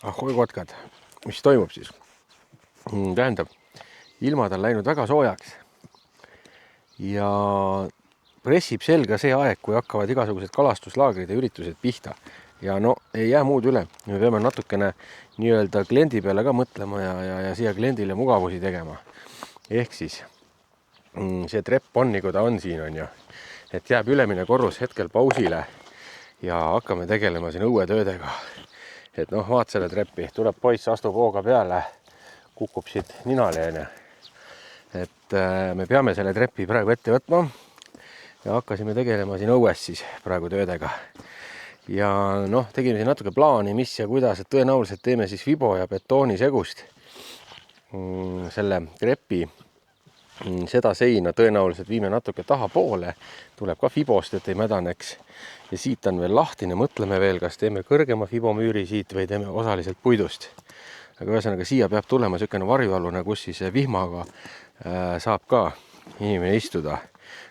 Ahoi kotkad, mis toimub siis? Tähendab, ilmad on läinud väga soojaks ja pressib selga see aeg, kui hakkavad igasugused kalastuslaagrid ja üritused pihta. Ja no ei jää muud üle, me peame natukene nii-öelda kliendi peale ka mõtlema ja siia kliendile mugavusi tegema. Ehk siis see trepp on nagu ta on siin on ju, et jääb ülemine korrus hetkel pausile ja hakkame tegelema siin õuetöödega. Et noh, vaat selle treppi, tuleb poiss, astub hooga peale, kukub siit ninale onju. Et me peame selle trepi praegu ette võtma ja hakkasime tegelema siin õues siis praegu töödega. Ja noh, tegime siin natuke plaani, mis ja kuidas, et tõenäoliselt teeme siis fibo ja betooni segust selle trepi. Seda seina tõenäoliselt viime natuke taha poole, tuleb ka fibost, et ei mädaneks. Ja siit on veel lahtine, mõtleme veel, kas teeme kõrgema fibomüüri siit või teeme osaliselt puidust. Aga ühesõnaga siia peab tulema niisugune varjualune, kus siis vihmaga saab ka inimene istuda.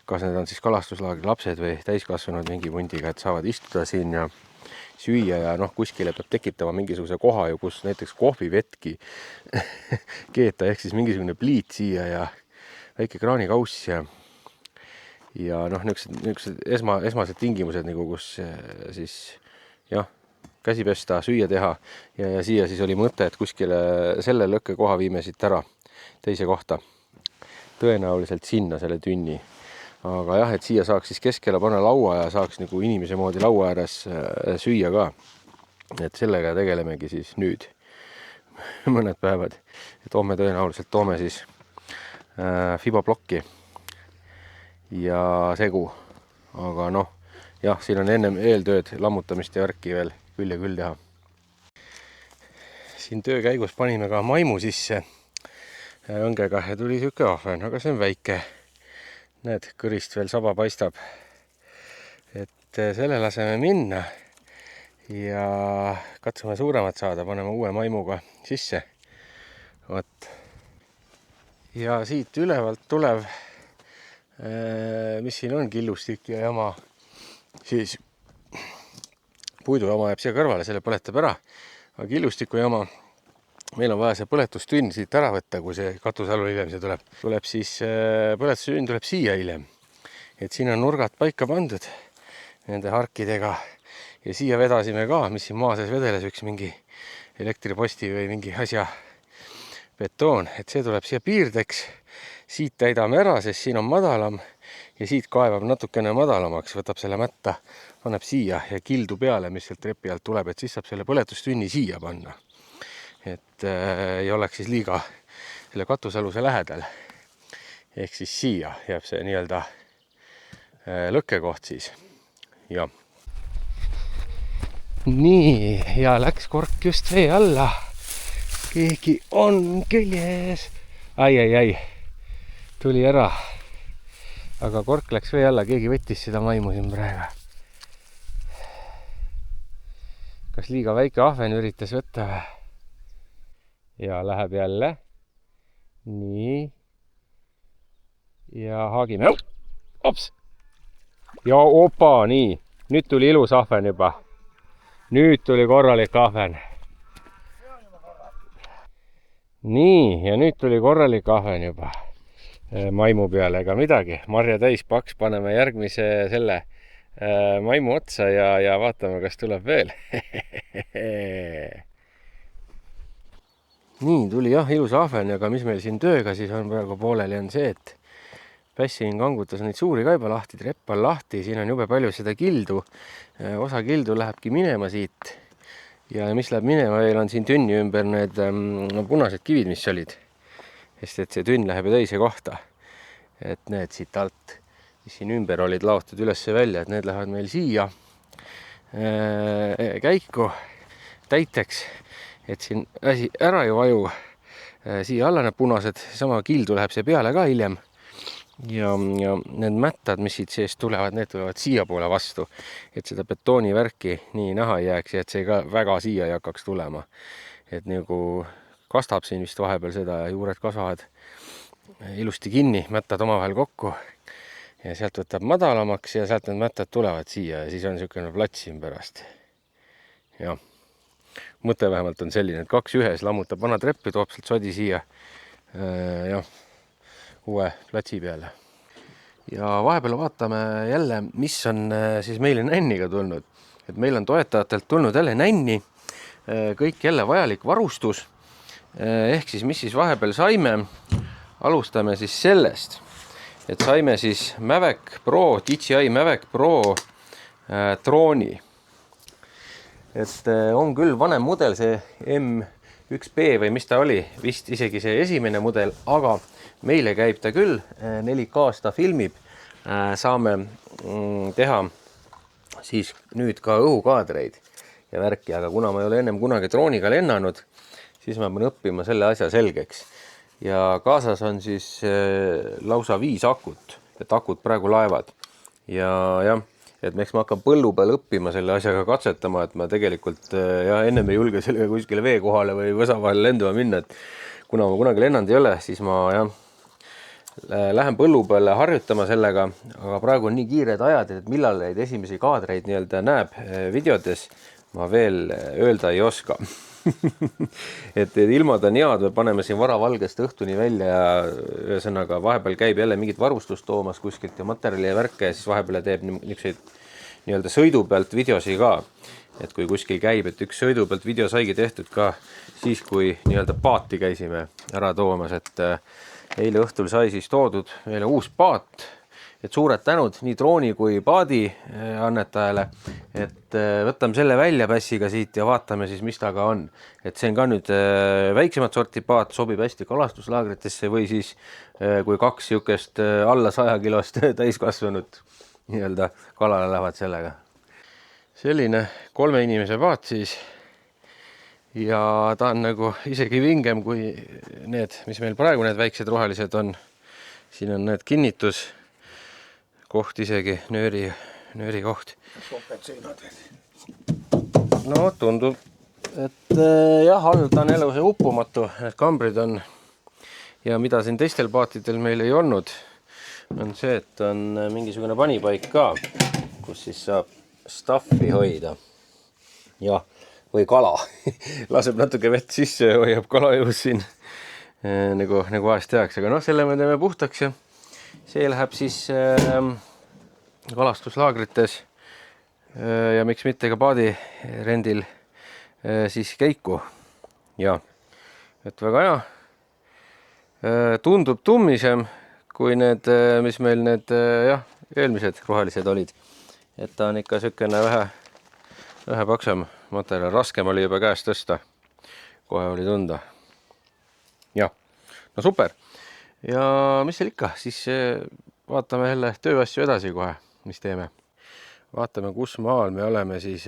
Kas need on siis kalastuslaagri lapsed või täiskasvanud mingi pundiga, et saavad istuda siin ja süüa ja noh, kuskile peab tekitama mingisuguse koha ju, kus näiteks kohvivetki keeta, ehk siis mingisugune pliit siia ja väike kraanikauss ja noh, niisugused esmased tingimused, nagu kus siis jah, käsi pesta, süüa teha ja siia siis oli mõte, et kuskile selle lõkkekoha viime siit ära teise kohta. Tõenäoliselt sinna selle tünni. Aga jah, et siia saaks siis keskele panna laua ja saaks nagu inimese moodi laua ääres süüa ka. Et sellega tegelemegi siis nüüd mõned päevad. Et homme tõenäoliselt toome siis fiboblokki ja segu. Aga noh, jah, siin on ennem eeltööd, lammutamist ja värki veel küll ja küll teha. Siin töö käigus panime ka maimu sisse õngega ja tuli siuke ahven, aga see on väike. Näed, kõrist veel saba paistab. Et selle laseme minna ja katsume suuremat saada, paneme uue maimuga sisse. Võt. Ja siit ülevalt tulev, mis siin on, killustik ja jama, siis puidujama jääb siia kõrvale, selle põletab ära. Aga killustiku jama, meil on vaja see põletustünn siit ära võtta, kui see katusalu hiljem see tuleb. Tuleb siis, põletustünn tuleb siia hiljem. Et siin on nurgad paika pandud nende harkidega ja siia vedasime ka, mis siin maa sees vedeles, üks mingi elektriposti või mingi asja betoon, et see tuleb siia piirdeks, siit täidame ära, sest siin on madalam ja siit kaevab natukene madalamaks, võtab selle mätta, paneb siia ja kildu peale, mis sealt trepi alt tuleb, et siis saab selle põletustünni siia panna. Et ei oleks siis liiga selle katusaluse lähedal. Ehk siis siia jääb see nii-öelda lõkkekoht siis. Ja. Nii, ja läks kork just vee alla. Keegi on küljes. Ai. Tuli ära. Aga kork läks vee alla, keegi võttis seda maimu siin praegu. Kas liiga väike ahven üritas võtta? Ja läheb jälle. Nii. Ja haagime. Ops! Ja opa, nii. Nüüd tuli ilus ahven juba. Nüüd tuli korralik ahven. Nii, ja nüüd tuli korralik ahven juba maimu peale, ega midagi. Marja täis paks, paneme järgmise selle maimu otsa ja vaatame, kas tuleb veel. Nii, tuli jah, ilus ahven, aga mis meil siin tööga siis on praegu pooleli on see, et Pässin kangutas neid suuri kaiba lahti, trepp on lahti, siin on jube palju seda kildu. Osa kildu lähebki minema siit. Ja mis läheb minema, veel on siin tünni ümber need punased kivid, mis olid. Sest et see tünn läheb ju teise kohta. Et need siit alt, mis siin ümber olid laotud ülesse välja, et need lähevad meil siia käiku täiteks. Et siin asi ära ei vaju. Siia alla need punased, sama kildu läheb see peale ka hiljem. Ja need mättad, mis siit seest tulevad, need tulevad siia poole vastu, et seda betoonivärki nii näha ei jääks ja et see ka väga siia ei hakkaks tulema. Et nagu kastab siin vist vahepeal seda ja juured kasvavad ilusti kinni, mättad omavahel kokku ja sealt võtab madalamaks ja sealt need mättad tulevad siia ja siis on niisugune plats siin pärast. Jah. mõte vähemalt on selline, et 2 ühes lammutab vana treppi, toob sealt sodi siia uue platsi peale. Ja vahepeal vaatame jälle, mis on siis meile nänniga tulnud. Et meil on toetajatelt tulnud jälle nänni, kõik jälle vajalik varustus. Ehk siis, mis siis vahepeal saime, alustame siis sellest, et saime siis Mavic Pro, DJI Mavic Pro drooni. Et on küll vanem mudel, see M1B või mis ta oli, vist isegi see esimene mudel, aga meile käib ta küll, 4K ta filmib, saame teha siis nüüd ka õhukaadreid ja värki, aga kuna ma ei ole ennem kunagi drooniga lennanud, siis ma pean õppima selle asja selgeks. Ja kaasas on siis lausa 5 akut, et akut praegu laevad. Ja jah, et miks ma hakkan põllu peal õppima selle asjaga katsetama, et ma tegelikult ennem ei julge sellega kuskile vee kohale või võsa vahele lenduma minna, et kuna ma kunagi lennanud ei ole, siis ma lähen põllu peale harjutama sellega, aga praegu on nii kiired ajad, et millal neid esimesi kaadreid nii-öelda näeb videodes, ma veel öelda ei oska. et ilmad on head, me paneme siin varavalgest õhtuni välja ja ühesõnaga vahepeal käib jälle mingit varustust toomas kuskilt ja materjali ja värke ja siis vahepeal teeb niisuguseid nii-öelda sõidu pealt videosi ka. Et kui kuskil käib, et üks sõidu pealt video saigi tehtud ka siis, kui nii-öelda paati käisime ära toomas, et eile õhtul sai siis toodud meile uus paat. Et suured tänud nii drooni kui paadi annetajale, et võtame selle välja pässiga siit ja vaatame siis, mis taga on. Et see on ka nüüd väiksemat sorti paat, sobib hästi kalastuslaagritesse või siis kui 2 siukest alla 100 kilost täiskasvanud nii-öelda kalale lähevad sellega. Selline 3 inimese paat siis. Ja ta on nagu isegi vingem kui need, mis meil praegu need väiksed rohelised on. Siin on need kinnitus. Koht isegi, nööri koht. No tundub, et jah, all ta on elus ja uppumatu, need kambrid on ja mida siin teistel paatidel meil ei olnud, on see, et on mingisugune panipaik ka, kus siis saab staffi hoida. Ja, või kala. Laseb natuke vett sisse ja hoiab kala elus siin nagu vahest tehakse, aga selle me teeme puhtaks ja see läheb siis kalastuslaagrites ja miks mitte ka paadi rendil siis käiku. Ja, et väga hea. Tundub tummisem kui need, mis meil need eelmised rohelised olid. Et ta on ikka sükene vähe paksem materjal. Raskem oli juba käest tõsta. Kohe oli tunda. Ja, no super. Ja mis seal ikka, siis vaatame jälle tööasju edasi kohe, mis teeme. Vaatame, kus maal me oleme siis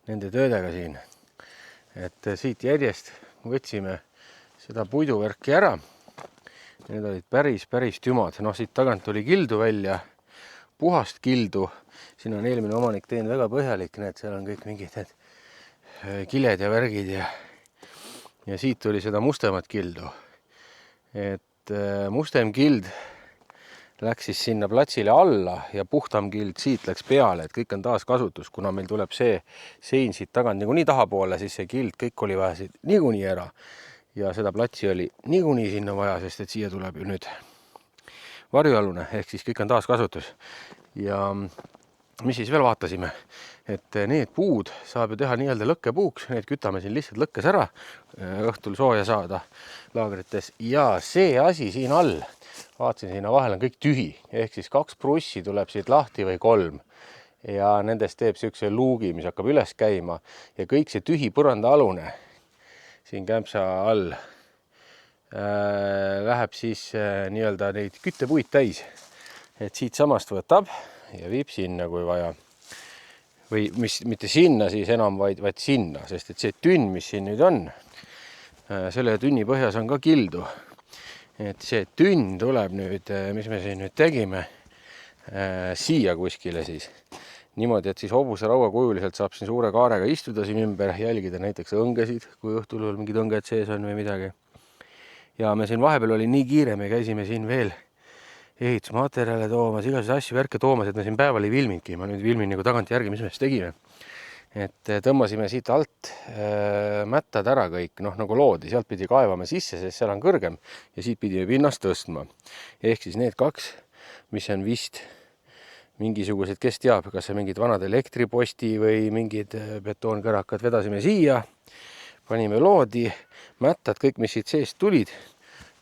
nende töödega siin. Et siit järjest võtsime seda puiduvärki ära. Need olid päris tümad. No siit tagant tuli kildu välja, puhast kildu. Siin on eelmine omanik teinud väga põhjalik, need seal on kõik mingid need kiled ja värgid ja siit tuli seda mustemat kildu. Et mustem kild läks siis sinna platsile alla ja puhtam kild siit läks peale, et kõik on taas kasutus, kuna meil tuleb see sein siit tagant niikuinii tahapoole, siis see kild kõik oli vaja siit niikuinii ära. Ja seda platsi oli niikuinii sinna vaja, sest et siia tuleb ju nüüd varjualune, ehk siis kõik on taas kasutus. Ja mis siis veel vaatasime, et need puud saab ju teha nii-öelda lõkkepuuks, need kütame siin lihtsalt lõkkes ära, õhtul sooja saada laagrites. Ja see asi siin all, vaatasin, sinna vahel on kõik tühi, ehk siis 2 prussi tuleb siit lahti või 3. Ja nendest teeb siukse luugi, mis hakkab üles käima ja kõik see tühi põrandaalune siin kämpsa all läheb siis nii-öelda neid küttepuid täis. Et siit samast võtab ja viib sinna, kui vaja. Või mitte sinna siis enam, vaid sinna, sest et see tünn, mis siin nüüd on, selle tünni põhjas on ka kildu. Et see tünn tuleb nüüd, mis me siin nüüd tegime, siia kuskile siis. Niimoodi, et siis hobuse rauakujuliselt saab siin suure kaarega istuda siin ümber, jälgida näiteks õngesid, kui õhtul mingid õnged sees on või midagi. Ja me siin vahepeal oli nii kiire, me käisime siin veel ehitusmaterjale toomas, igasuguseid asju värke toomas, et me siin päeval ei filminudki. Ma nüüd filmin nagu tagant järgi, mis me siis tegime. et tõmbasime siit alt mättad ära kõik, noh nagu loodi, sealt pidi kaevama sisse, sest seal on kõrgem ja siit pidime pinnast tõstma. Ehk siis need kaks, mis on vist mingisugused, kes teab, kas see mingid vanad elektriposti või mingid betoonkõrakad, vedasime siia, panime loodi, mättad, kõik, mis siit seest tulid,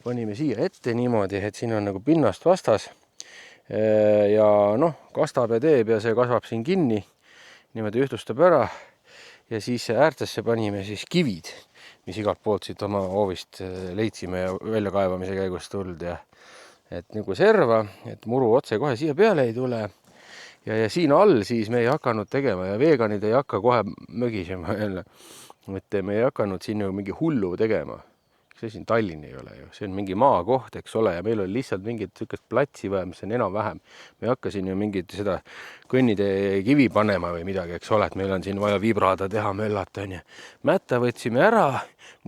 panime siia ette niimoodi, et siin on nagu pinnast vastas. Ja noh, kastab ja teeb ja see kasvab siin kinni, niimoodi ühtlustab ära ja siis äärtesse panime siis kivid, mis igalt poolt siit oma hoovist leidsime ja väljakaevamise käigus tulnud ja et nagu serva, et muru otse kohe siia peale ei tule. Ja siin all siis me ei hakanud tegema ja veganid ei hakka kohe mögisema jälle, et me ei hakanud siin nagu mingi hullu tegema. See siin Tallinn ei ole ju, see on mingi maakoht, eks ole, ja meil oli lihtsalt mingit sükest platsi vaja, mis on enam-vähem. Me hakkasin ju mingit seda kõnnitee kivi panema või midagi, eks ole, et meil on siin vaja vibrada, teha, möllata, on ju. Mätta võtsime ära,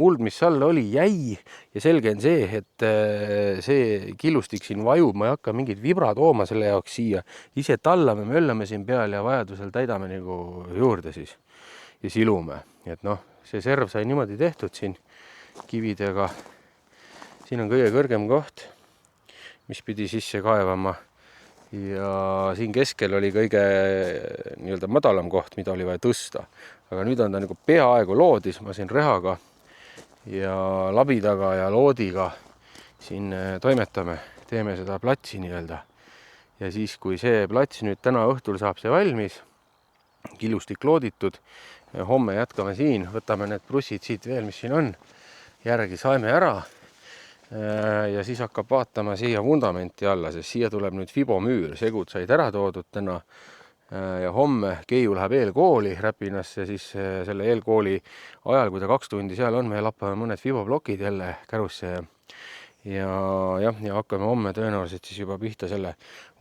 muld, mis all oli, jäi ja selge on see, et see killustik siin vajub, ma ei hakka mingit vibra tooma selle jaoks siia. Ise tallame, möllame siin peal ja vajadusel täidame nagu juurde siis ja silume. Et noh, see serv sai niimoodi tehtud siin kividega. Siin on kõige kõrgem koht, mis pidi sisse kaevama ja siin keskel oli kõige nii-öelda madalam koht, mida oli vaja tõsta. Aga nüüd on ta nagu peaaegu loodis, ma siin rehaga ja labidaga ja loodiga siin toimetame, teeme seda platsi nii-öelda. Ja siis, kui see plats nüüd täna õhtul saab see valmis, killustik looditud, homme jätkame siin, võtame need prussid siit veel, mis siin on, järgi saime ära ja siis hakkab vaatama siia vundamenti alla, sest siia tuleb nüüd fibomüür, segud said ära toodud täna ja homme Keiu läheb eelkooli Räpinasse, siis selle eelkooli ajal, kui ta 2 tundi seal on, me lappame mõned fiboblokid jälle kärusse ja hakkame homme tõenäoliselt siis juba pihta selle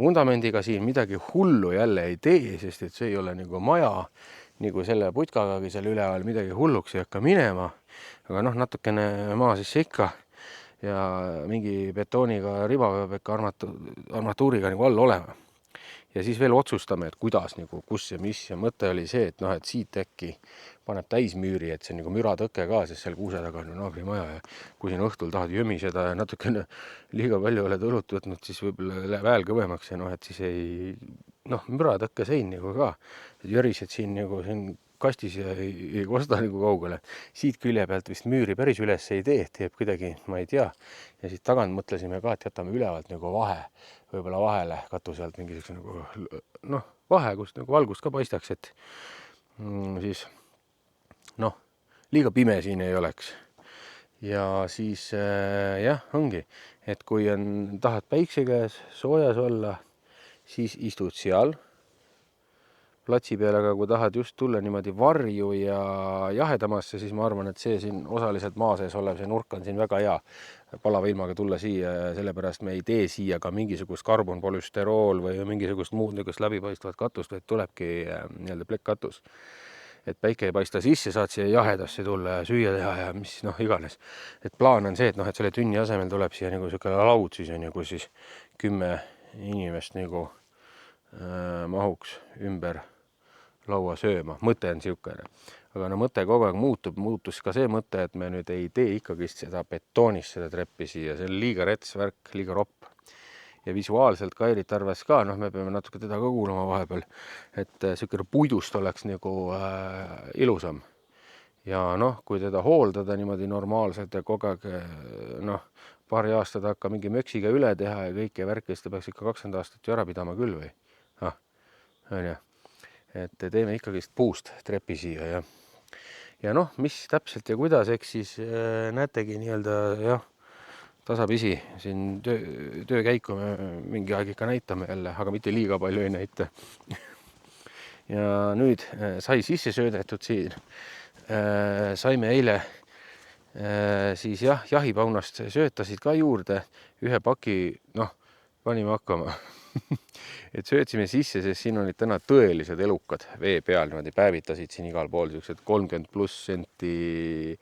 vundamendiga siin, midagi hullu jälle ei tee, sest et see ei ole nagu maja, nagu selle putkagagi seal üleval midagi hulluks ei hakka minema. Aga noh, natukene maa sisse ikka ja mingi betooniga riba peab ikka armatuuriga nagu all olema. Ja siis veel otsustame, et kuidas, nagu, kus ja mis ja mõte oli see, et noh, et siit äkki paneb täismüüri, et see on nagu müratõke ka, sest seal kuuse taga on naabrimaja ja kui siin õhtul tahad jömiseda ja natukene liiga palju oled õlut võtnud, siis võib-olla läheb hääl kõvemaks ja noh, et siis ei, noh, müratõkke sein nagu ka, et jörised siin nagu siin kastis ja ei kosta nagu kaugele. Siit külje pealt vist müüri päris üles ei tee, teeb kuidagi, ma ei tea. Ja siit tagant mõtlesime ka, et jätame ülevalt nagu vahe, võib-olla vahele katuse alt mingisuguse nagu, noh, vahe, kus nagu valgust ka paistaks, et siis, noh, liiga pime siin ei oleks. Ja siis, jah, ongi, et kui tahad päikse käes soojas olla, siis istud seal platsi peale, aga kui tahad just tulla niimoodi varju ja jahedamasse, siis ma arvan, et see siin osaliselt maa sees olev, see nurk on siin väga hea palava ilmaga tulla siia ja sellepärast me ei tee siia ka mingisugust karbonpolüsterool või mingisugust muud niisugust läbipaistvat katust, vaid tulebki nii-öelda plekkkatus. Et päike ei paista sisse, saad siia jahedasse tulla ja süüa teha ja mis noh iganes. Et plaan on see, et noh, et selle tünni asemel tuleb siia nagu niisugune laud siis on ju, kus siis 10 inimest nagu mahuks ümber laua sööma. Mõte on niisugune. Aga no mõte kogu aeg muutus ka see mõte, et me nüüd ei tee ikkagi seda betoonist seda treppi siia. See on liiga rets värk, liiga ropp. Ja visuaalselt Kairit arvas ka, noh, me peame natuke teda ka kuulama vahepeal, et niisugune puidust oleks nagu ilusam. Ja noh, kui teda hooldada niimoodi normaalselt ja kogu aeg, noh, paari aastat hakka mingi möksiga üle teha ja kõike värki, siis ta peaks ikka 20 aastat ju ära pidama küll või? On ju. Et teeme ikkagist puust trepi siia ja noh, mis täpselt ja kuidas, eks siis näetegi nii-öelda jah, tasapisi siin töökäiku me mingi aeg ikka näitame jälle, aga mitte liiga palju ei näita. Ja nüüd sai sisse söödetud siin. Saime eile siis jah, jahipaunast söötasid ka juurde, ühe paki, noh, panime hakkama. Et söötsime sisse, sest siin olid täna tõelised elukad vee peal, niimoodi päevitasid siin igal pool, sellised 30+ senti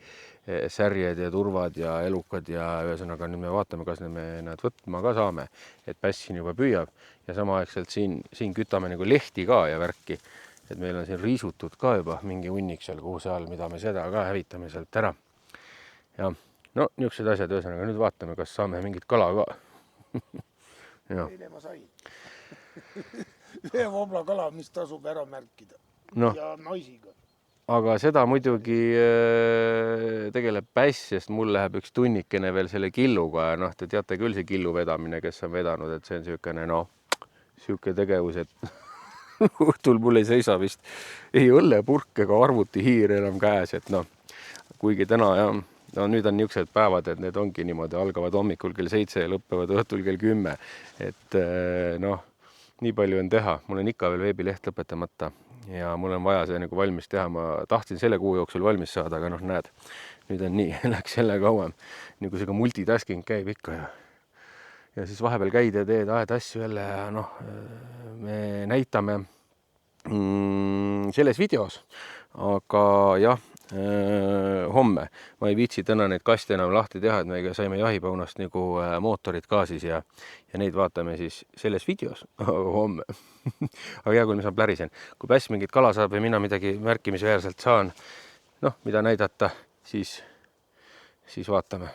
särjed ja turvad ja elukad ja ühesõnaga nüüd me vaatame, kas me nad võtma ka saame, et päss siin juba püüab ja samaaegselt siin kütame nagu lehti ka ja värki. et meil on siin riisutud ka juba mingi hunnik seal kuhu seal, mida me seda ka hävitame sealt ära. Ja no niisugused asjad, ühesõnaga nüüd vaatame, kas saame mingit kala ka. Eile ma sain ühe vobla kala, mis tasub ära märkida ja naisiga. Aga seda muidugi tegeleb päss, sest mul läheb üks tunnikene veel selle killuga ja te teate küll see killu vedamine, kes on vedanud, et see on niisugune sihuke tegevus, et õhtul mul ei seisa vist ei õllepurk ega arvutihiir enam käes, et kuigi täna nüüd on niisugused päevad, et need ongi niimoodi, algavad hommikul kell 7 ja lõppevad õhtul kell 10, et nii palju on teha, mul on ikka veel veebileht lõpetamata ja mul on vaja see nagu valmis teha, ma tahtsin selle kuu jooksul valmis saada, aga näed, nüüd on nii, läks jälle kauem, nagu see ka multitasking käib ikka ja siis vahepeal käid ja teed aed asju jälle ja me näitame selles videos, aga jah, homme ma ei viitsi täna neid kaste enam lahti teha, et me saime jahipaunast nagu mootorid ka siis ja neid vaatame siis selles videos homme. Aga hea, kui ma saan plärisen. Kui päss mingit kala saab või mina midagi märkimisväärselt saan, mida näidata, siis vaatame.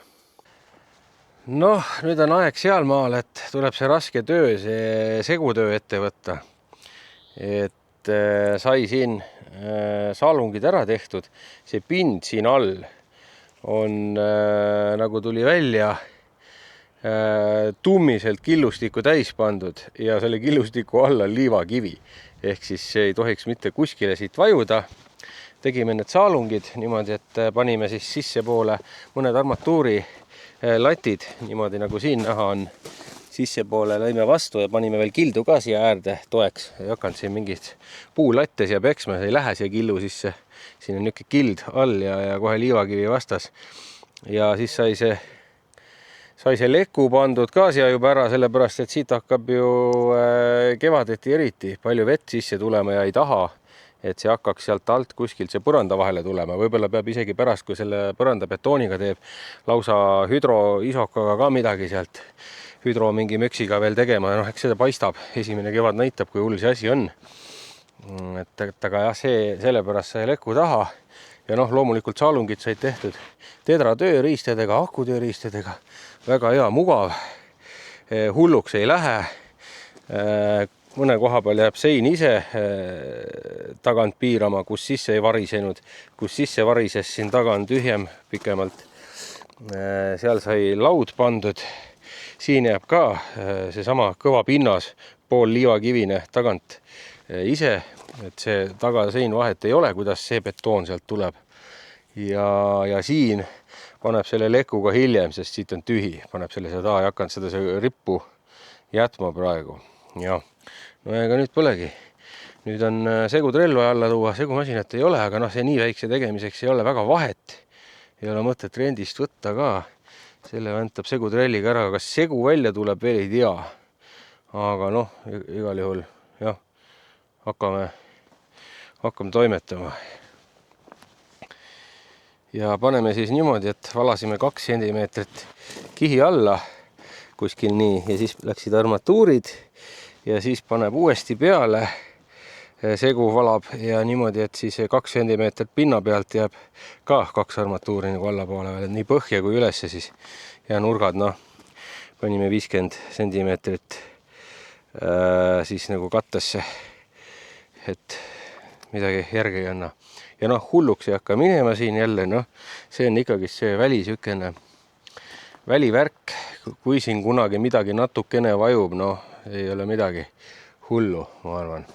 Nüüd on aeg sealmaal, et tuleb see raske töö, see segutöö ette võtta. Et sai siin saalungid ära tehtud. See pind siin all on, nagu tuli välja, tummiselt killustikku täis pandud ja selle killustiku all on liivakivi. Ehk siis see ei tohiks mitte kuskile siit vajuda. Tegime need saalungid niimoodi, et panime siis sisse poole mõned armatuuri latid, niimoodi nagu siin näha on. Sisse poole lõime vastu ja panime veel kildu ka siia äärde toeks. Ei hakanud siin mingit puulatte siia peksma, see ei lähe siia killu sisse. Siin on niisugune kild all ja kohe liivakivi vastas. Ja siis sai see leku pandud ka siia juba ära, sellepärast et siit hakkab ju kevadeti eriti palju vett sisse tulema ja ei taha, et see hakkaks sealt alt kuskilt see põranda vahele tulema. Võib-olla peab isegi pärast, kui selle põranda betooniga teeb, lausa hüdroisokaga ka midagi sealt hüdro mingi möksiga veel tegema ja eks seda paistab. Esimene kevad näitab, kui hull see asi on. Aga jah, sellepärast sai leku taha ja loomulikult saalungid said tehtud Tedra tööriistadega, akutööriistadega. Väga hea, mugav. Hulluks ei lähe. Mõne koha peal jääb sein ise tagant piirama, kus sisse ei varisenud, kus sisse varises, siin taga on tühjem pikemalt. Seal sai laud pandud. Siin jääb ka seesama kõva pinnas, pool liivakivine tagant ise, et see tagasein vahet ei ole, kuidas see betoon sealt tuleb. Ja siin paneb selle lekuga hiljem, sest siit on tühi, paneb selle taha, ei hakanud seda rippu jätma praegu. Ja ega nüüd polegi. Nüüd on segutrelva alla tuua, segumasinat ei ole, aga see nii väikse tegemiseks ei ole väga vahet. Ei ole mõtet rendist võtta ka. Selle vantab segutrelliga ära, kas segu välja tuleb, veel ei tea. Aga igal juhul, jah, hakkame toimetama. Ja paneme siis niimoodi, et valasime 2 sentimeetrit kihi alla, kuskil nii, ja siis läksid armatuurid ja siis paneb uuesti peale, segu valab ja niimoodi, et siis 2 sentimeetrit pinna pealt jääb ka 2 armatuuri nagu allapoole veel, nii põhja kui ülesse siis ja nurgad, panime 50 sentimeetrit siis nagu kattesse, et midagi järgi ei anna. Ja hulluks ei hakka minema siin jälle, see on ikkagi see välivärk, kui siin kunagi midagi natukene vajub, ei ole midagi hullu, ma arvan.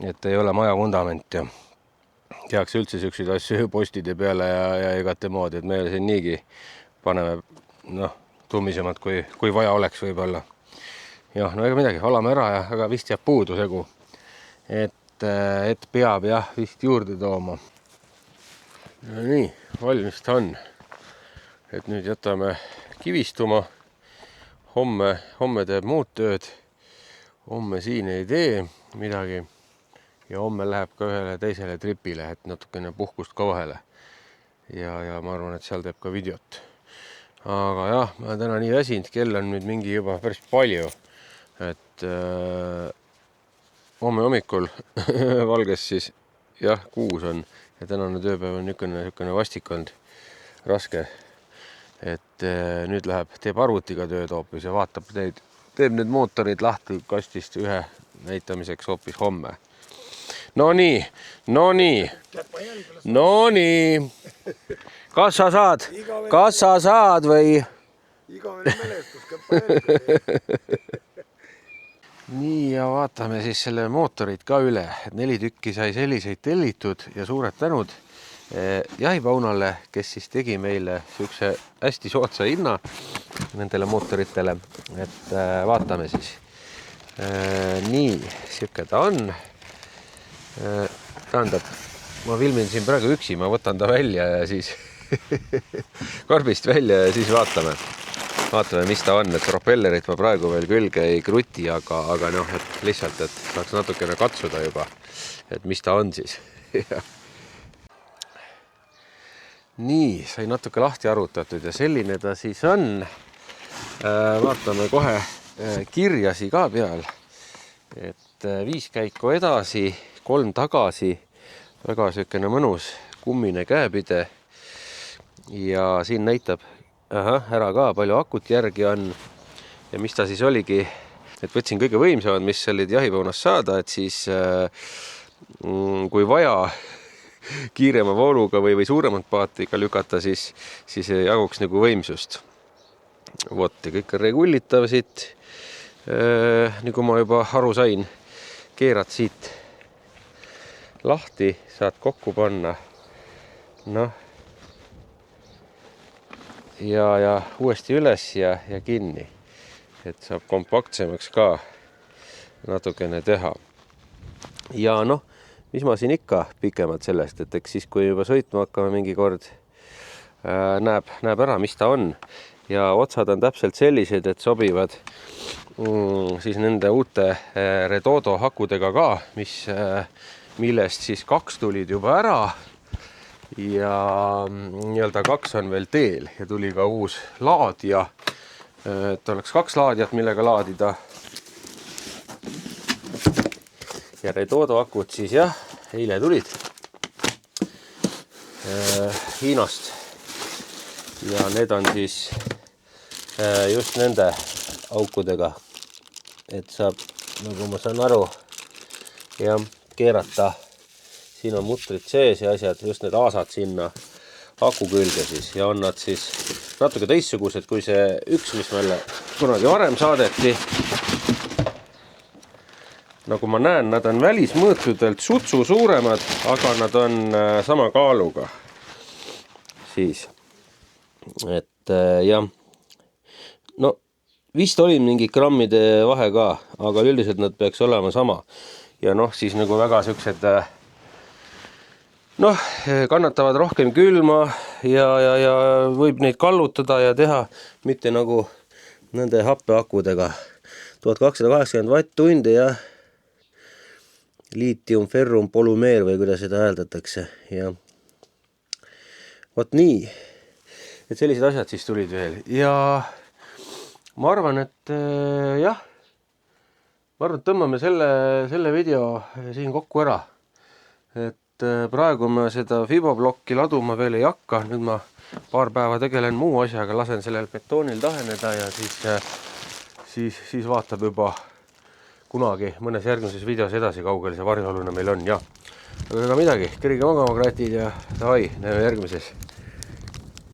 Et ei ole maja vundament ja tehakse üldse selliseid asju postide peale ja igate moodi, et me siin niigi paneme tummisemalt, kui vaja oleks võib-olla. Jah, ega midagi, valame ära ja aga vist jääb puudu segu, et peab jah vist juurde tooma. Ja nii, valmis ta on. Et nüüd jätame kivistuma. Homme teeb muud tööd. Homme siin ei tee midagi. Ja homme läheb ka ühele teisele tripile, et natukene puhkust ka vahele. Ja ma arvan, et seal teeb ka videot. Aga jah, ma täna nii väsinud, kell on nüüd mingi juba päris palju. Et homme hommikul valges siis jah, 6 on ja tänane tööpäev on niisugune vastik olnud, raske. Et nüüd teeb arvutiga tööd hoopis ja vaatab teeb need mootorid lahti kastist ühe näitamiseks hoopis homme. No nii. Kas sa saad või? Igavene mälestus käpa jälgi. Nii ja vaatame siis selle mootorid ka üle. 4 tükki sai selliseid tellitud ja suured tänud Jahipaunale, kes siis tegi meile sihukese hästi soodsa hinna nendele mootoritele. Et vaatame siis. Nii, sihuke ta on. Tähendab, ma filmin siin praegu üksi, ma võtan ta välja ja siis karbist välja ja siis vaatame, mis ta on, et propellerit ma praegu veel külge ei kruti, aga noh, et lihtsalt, et saaks natukene katsuda juba, et mis ta on siis. Nii, sai natuke lahti arvutatud ja selline ta siis on. Vaatame kohe kirjasi ka peal, et 5 käiku edasi, 3 tagasi, väga sükene mõnus kummine käepide ja siin näitab ära ka, palju akut järgi on ja mis ta siis oligi, et võtsin kõige võimsamad, mis olid jahipaunas saada, et siis kui vaja kiirema vooluga või suuremat paati ikka lükata, siis jaguks nagu võimsust. Vot, ja kõik on regullitav siit, nagu ma juba aru sain, keerad siit lahti, saad kokku panna, noh, ja uuesti üles ja kinni, et saab kompaktsemaks ka natukene teha. Ja noh, mis ma siin ikka pikemalt sellest, et eks siis, kui juba sõitma hakkame mingi kord, näeb ära, mis ta on. Ja otsad on täpselt sellised, et sobivad siis nende uute Redodo hakudega ka, millest siis 2 tulid juba ära ja nii-öelda 2 on veel teel ja tuli ka uus laadija, et oleks 2 laadijat, millega laadida. Ja Redodo akud siis jah, eile tulid Hiinast ja need on siis just nende aukudega, et saab, nagu ma saan aru, ja keerata, siin on mutrid sees ja asjad, just need aasad sinna aku külge siis ja on nad siis natuke teistsugused kui see üks, mis meile kunagi varem saadeti. Nagu ma näen, nad on välismõõtudelt sutsu suuremad, aga nad on sama kaaluga. Siis, et jah, no vist oli mingi grammide vahe ka, aga üldiselt nad peaks olema sama. Ja noh, siis nagu väga siuksed, noh, kannatavad rohkem külma ja võib neid kallutada ja teha, mitte nagu nende happeakudega. 1280 vatt-tunde ja liitium ferrum polümeer või kuidas seda hääldatakse. Ja vot nii, et sellised asjad siis tulid veel ja ma arvan, et jah, tõmbame selle video siin kokku ära, et praegu ma seda fiboblokki laduma veel ei hakka, nüüd ma paar päeva tegelen muu asjaga, lasen sellel betoonil taheneda ja siis vaatab juba kunagi mõnes järgmises videos edasi, kaugel see varjualune meil on ja aga midagi, kerige magama kratid ja davai, näeme järgmises.